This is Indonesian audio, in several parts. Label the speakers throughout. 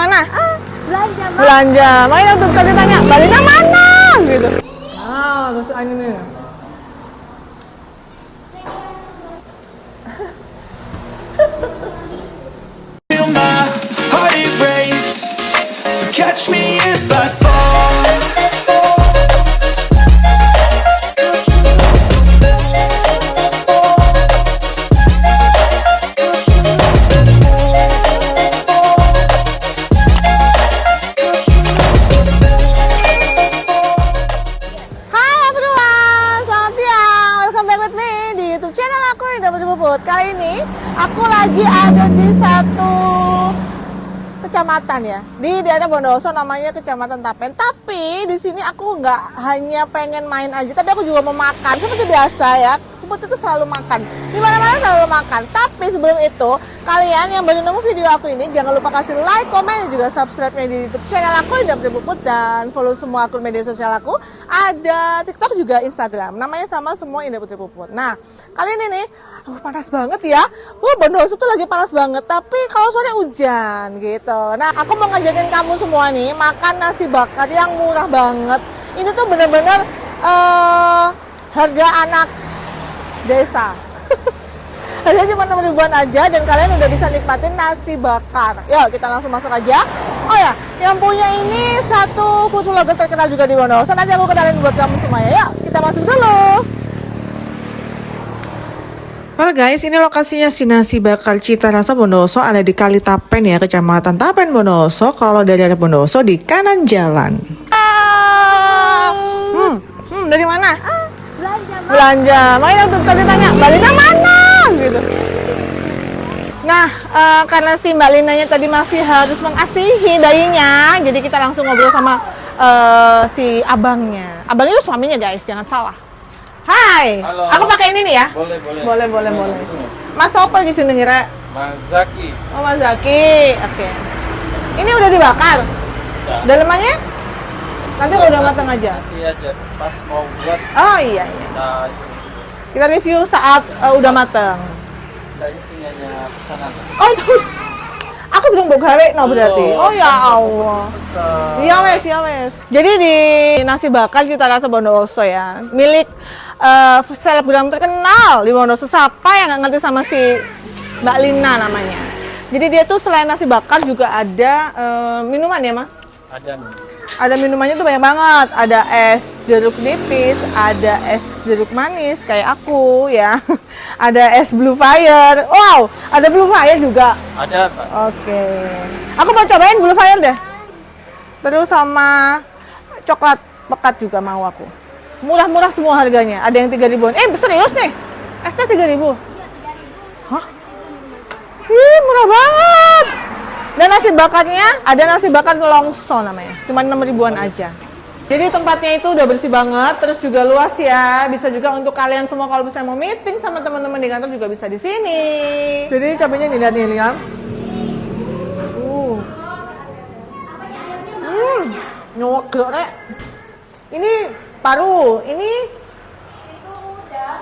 Speaker 1: mana?
Speaker 2: Belanja, Mak.
Speaker 1: Belanja. Makanya waktu tadi tanya, Mbak Lina mana? Gitu. Ah, terus ini nih.
Speaker 3: Feel my heart erase, so catch me if I fall.
Speaker 1: Hai everyone, selamat siang. Welcome back with me di YouTube channel aku Indah Putri Puput. Kali ini aku lagi ada di satu kecamatan ya, di daerah Bondowoso, namanya Kecamatan Tapen. Tapi di sini aku nggak hanya pengen main aja, tapi aku juga mau makan. Seperti biasa ya, Puput itu selalu makan. Di mana-mana selalu makan. Tapi sebelum itu, kalian yang baru nemu video aku ini, jangan lupa kasih like, komen, dan juga subscribe-nya di YouTube channel aku Indah Putri Puput, dan follow semua akun media sosial aku. Ada TikTok juga Instagram, namanya sama semua Indah Putri Puput. Nah, kali ini nih, panas banget ya. Bondowoso tuh lagi panas banget, tapi kalau sore hujan gitu. Nah, aku mau ngajakin kamu semua nih makan nasi bakar yang murah banget. Ini tuh bener-bener harga anak desa. Harganya cuma 6 ribuan aja dan kalian udah bisa nikmatin nasi bakar. Yuk, kita langsung masuk aja. Oh ya, yang punya ini satu food vlogger terkenal juga di Bondowoso. Nanti aku kenalin buat kamu semuanya. Yuk, kita masuk dulu. Well guys, ini lokasinya si nasi bakar Cita Rasa Bondowoso, ada di Kali Tapen ya, Kecamatan Tapen Bondowoso. Kalau dari arah Bondowoso di kanan jalan. Dari mana?
Speaker 2: Belanja, Mak.
Speaker 1: Belanja. Makanya waktu tadi tanya, Mbak Lina mana? Gitu. Nah, karena si Mbak Linanya tadi masih harus mengasihi bayinya, jadi kita langsung ngobrol sama si abangnya. Abangnya itu suaminya guys, jangan salah. Hai,
Speaker 4: Halo.
Speaker 1: aku pakai ini nih ya.
Speaker 4: Boleh.
Speaker 1: Boleh. Mas Sopo gitu ngira.
Speaker 4: Mas Zaki.
Speaker 1: Oh, Mas Zaki. Oke. Ini udah dibakar.
Speaker 4: Udah.
Speaker 1: Dalemannya? Nanti kalau udah matang aja.
Speaker 4: Nanti aja pas mau buat
Speaker 1: Oh iya. Kita review saat udah matang.
Speaker 4: kita ini hanya pesanan.
Speaker 1: Oh itu. Aku belum buka gawe no berarti.
Speaker 4: Belum.
Speaker 1: Oh ya Allah. Iya wes. Jadi di nasi bakar Cita Rasa Bondowoso ya, milik selebgram terkenal di Bondowoso. Siapa yang nggak ngerti sama si Mbak Lina namanya. Jadi dia tuh selain nasi bakar juga ada minuman ya Mas?
Speaker 4: Ada nih.
Speaker 1: Ada minumannya tuh banyak banget. Ada es jeruk nipis, ada es jeruk manis kayak aku ya. Ada es Blue Fire. Wow, ada Blue Fire juga.
Speaker 4: Ada Pak.
Speaker 1: Oke. Aku mau cobain Blue Fire deh. Terus sama coklat pekat juga mau aku. Murah-murah semua harganya. Ada yang 3.000-an. Serius nih? Esnya 3.000? Hah? Ih, murah banget. Dan nasi bakarnya, ada nasi bakar longso namanya. Cuma 6 ribuan aja. Jadi tempatnya itu udah bersih banget, terus juga luas ya. Bisa juga untuk kalian semua kalau misalnya mau meeting sama teman-teman di kantor juga bisa di sini. Jadi cabenya dilihat nih, lihat. Nyuwek rek. Ini paru, ini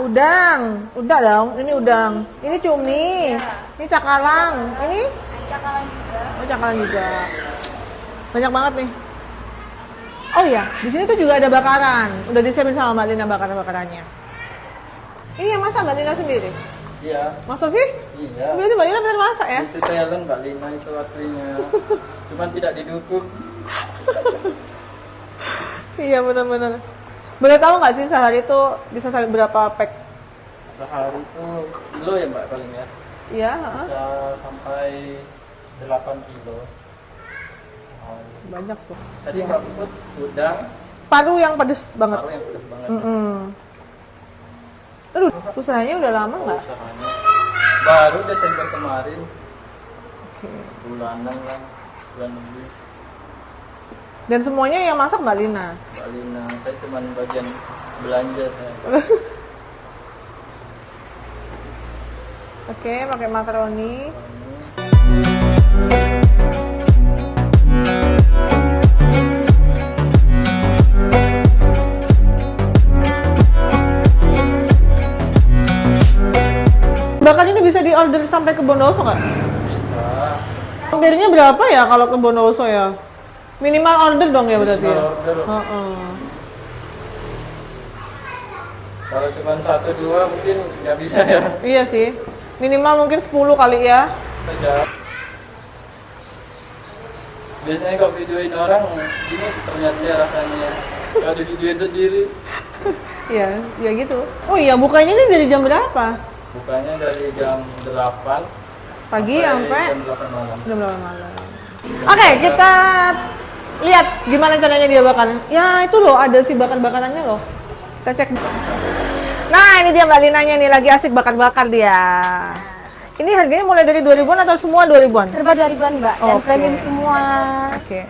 Speaker 1: udang dong. Ini udang. Ini cumi. Ini cakalang. Ini cakalang juga. Banyak banget nih. Oh iya, di sini tuh juga ada bakaran. Udah disiapin sama Mbak Lina bakarannya. Ini yang masak Mbak Lina sendiri?
Speaker 4: Iya.
Speaker 1: Masa sih?
Speaker 4: Iya.
Speaker 1: Berarti Mbak Lina benar masak ya?
Speaker 4: Itu talent Mbak Lina itu aslinya. Cuman tidak didukung.
Speaker 1: Iya benar-benar. Boleh tahu nggak sih sehari itu bisa sampai berapa pack?
Speaker 4: Sehari itu kilo ya Mbak paling ya.
Speaker 1: Iya.
Speaker 4: Bisa sampai 8 kilo.
Speaker 1: Banyak tuh.
Speaker 4: Tadi Mbak Puput udang,
Speaker 1: Paru yang pedes banget.
Speaker 4: paru yang pedas banget.
Speaker 1: Aduh, usahanya udah lama nggak?
Speaker 4: Usahanya baru Desember kemarin,
Speaker 1: Oke.
Speaker 4: bulanan lah, bulan lebih.
Speaker 1: Dan semuanya yang masak Mbak Lina.
Speaker 4: Mbak Lina, saya cuma bagian belanja saya.
Speaker 1: Oke, pakai makaroni. Bahkan ini bisa diorder sampai ke Bondowoso nggak?
Speaker 4: Bisa.
Speaker 1: Hampirnya berapa ya kalau ke Bondowoso ya? Minimal order dong ya berarti ya?
Speaker 4: Order.
Speaker 1: Heeh.
Speaker 4: Kalau cuma 1-2 mungkin nggak bisa ya.
Speaker 1: Iya sih. Minimal mungkin 10 kali ya.
Speaker 4: Saja. Biasanya kalau videoin orang ini ternyata rasanya kalau di videoin sendiri.
Speaker 1: Iya, ya gitu. Oh iya, bukanya ini dari jam berapa?
Speaker 4: Bukanya dari jam 8
Speaker 1: Pagi sampai
Speaker 4: jam 8 malam.
Speaker 1: jam 8 malam. Oke, kita lihat gimana caranya dia bakar. Ya itu loh, ada si bakar-bakarannya loh. Kita cek. Nah, ini dia Mbak Linanya nih, lagi asik bakar-bakar dia. Ini harganya mulai dari 2000-an atau semua 2000-an?
Speaker 2: Serba 2000-an, Mbak. Dan
Speaker 1: Oke.
Speaker 2: premium semua.
Speaker 1: Oke.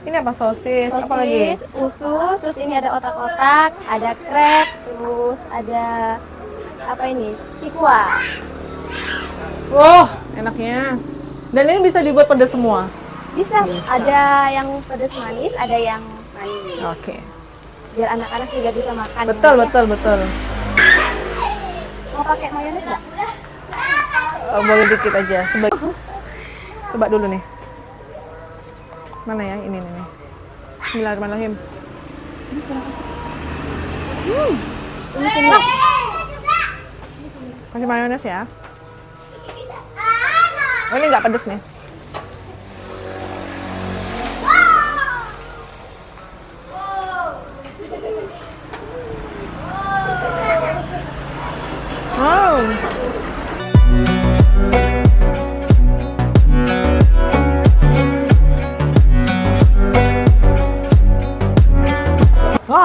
Speaker 1: Ini apa sosis? Apa lagi?
Speaker 2: Sosis, usus, terus ini ada otak-otak, ada krep, terus ada apa ini? Cikua.
Speaker 1: Wah, enaknya. Dan ini bisa dibuat pedas semua.
Speaker 2: Bisa. Ada yang pedas manis, ada yang manis.
Speaker 1: Oke.
Speaker 2: Biar anak-anak juga bisa makan.
Speaker 1: Betul,
Speaker 2: ya.
Speaker 1: betul, betul.
Speaker 2: Mau pakai mayones nggak?
Speaker 1: Boleh dikit aja. Coba dulu nih. Mana ya? Ini nih. Bismillahirrahmanirrahim.
Speaker 2: Ini kenyal.
Speaker 1: Kasih mayones ya. Oh, ini nggak pedes nih. Oh.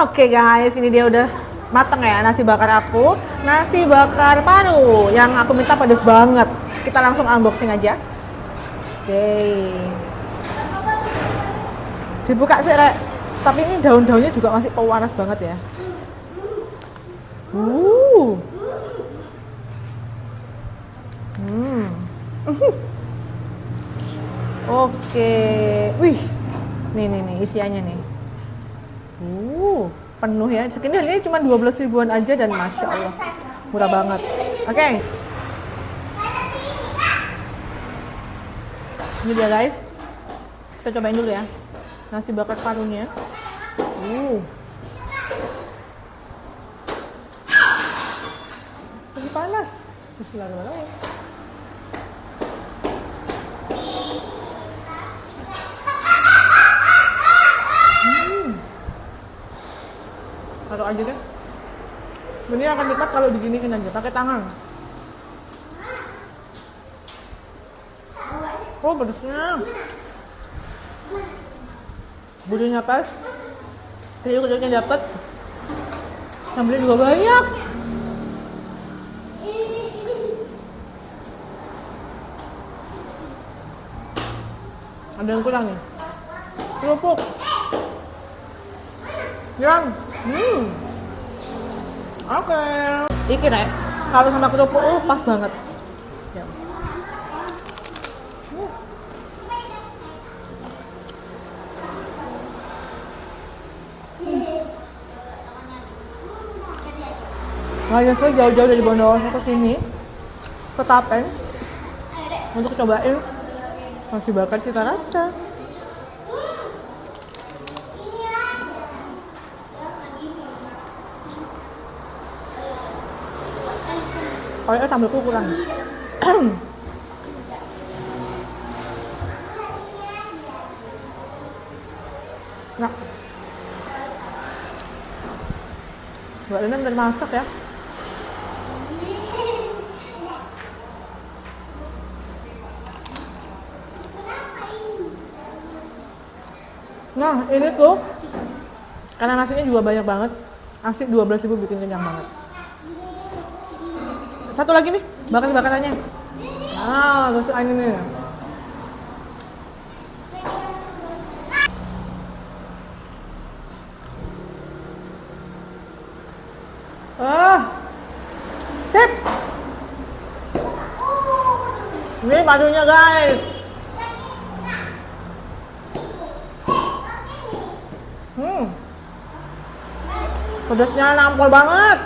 Speaker 1: Oke guys, ini dia udah mateng ya nasi bakar aku. Nasi bakar paru yang aku minta pedas banget. Kita langsung unboxing aja. Oke. Dibuka sih, Rek. Tapi ini daun-daunnya juga masih panas banget ya. Oke. Wih. Nih isiannya nih. Penuh ya. Segini harganya cuma 12 ribuan aja dan Masya Allah. Murah banget. Oke. Ini dia guys. Kita cobain dulu ya. Nasi bakar parunya. Masih panas. Bismillahirrahmanirrahim. Taruh aja deh. Ini akan nikmat kalau diginiin aja, pakai tangan. Oh, pedasnya. Bulunya pas. Kriuk-kriuknya dapet. Sambalnya juga banyak. Ada yang kurang nih. Kerupuk. Yang. Oke. Iki nih, kalau sama kerupuk pas banget. Ya. Nah, nyesel jauh-jauh dari Bondowoso ke sini, ke Tapen, untuk cobain nasi bakar cita rasa. Kayaknya sambalku kurang. Nah, Mbak Lena bentar masak ya. Nah, ini tuh karena nasinya juga banyak banget. Asik 12.000 bikin kenyang banget. Satu lagi nih, bakar-bakarannya. Nah, terus ini nih. Sip. Ini padunya guys. Pedasnya nampol banget.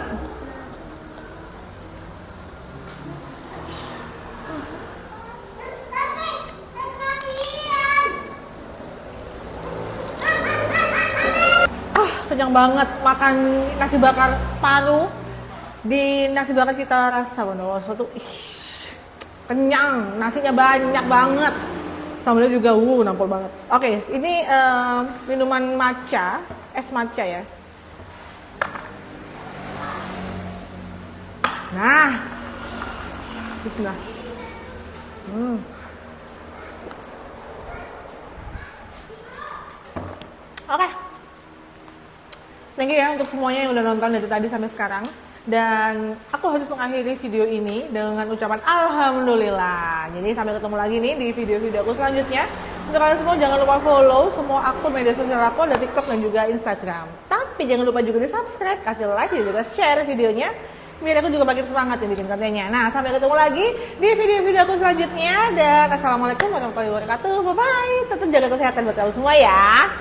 Speaker 1: kenyang banget makan nasi bakar paru di nasi bakar Cita Rasa Bondowoso tuh. Kenyang, nasinya banyak banget. Sambalnya juga nampol banget. Oke, ini minuman matcha, es matcha ya. Nah, bismillah. Oke. Thank you ya untuk semuanya yang udah nonton dari tadi sampai sekarang. Dan aku harus mengakhiri video ini dengan ucapan alhamdulillah. Jadi sampai ketemu lagi nih di video-video aku selanjutnya. Untuk kalian semua jangan lupa follow semua akun media sosial aku, ada TikTok dan juga Instagram. Tapi jangan lupa juga di subscribe, kasih like dan juga share videonya, biar aku juga makin semangat ya bikin kontennya. Nah, sampai ketemu lagi di video-video aku selanjutnya. Dan assalamualaikum warahmatullahi wabarakatuh. Bye bye. Tetap jaga kesehatan buat kalian semua ya.